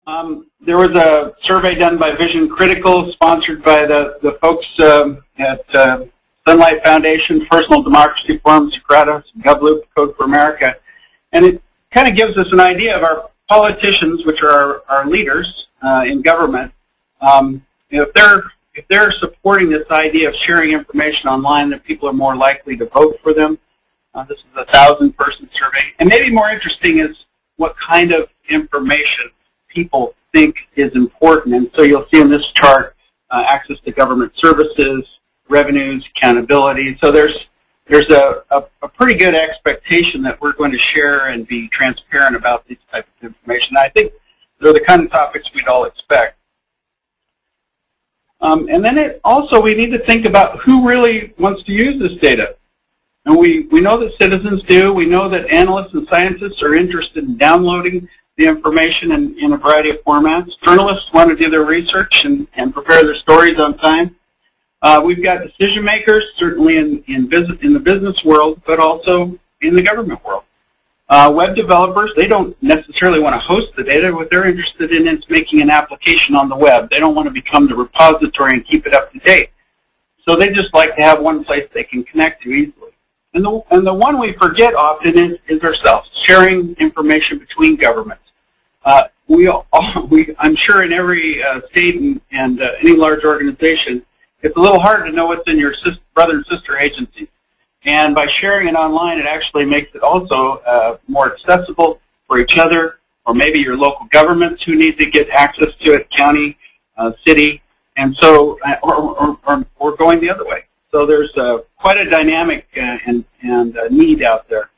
There was a survey done by Vision Critical, sponsored by the folks at Sunlight Foundation, Personal Democracy Forum, Socrates, GovLoop, Code for America. And it kind of gives us an idea of our politicians, which are our leaders in government. If they're supporting this idea of sharing information online, that people are more likely to vote for them. This is a 1,000-person survey. And maybe more interesting is what kind of information people think is important. And so you'll see in this chart access to government services, revenues, accountability. So there's a pretty good expectation that we're going to share and be transparent about these types of information. I think they're the kind of topics we'd all expect. And then we need to think about who really wants to use this data. And we know that citizens do. We know that analysts and scientists are interested in downloading the information in a variety of formats. Journalists want to do their research and prepare their stories on time. We've got decision makers, certainly in the business world, but also in the government world. Web developers, they don't necessarily want to host the data. What they're interested in is making an application on the web. They don't want to become the repository and keep it up to date. So they just like to have one place they can connect to easily. And the one we forget often is ourselves, sharing information between governments. I'm sure in every state and any large organization, it's a little hard to know what's in your brother and sister agencies. And by sharing it online, it actually makes it also more accessible for each other, or maybe your local governments who need to get access to it, county, city, and so, or going the other way. So there's quite a dynamic and need out there.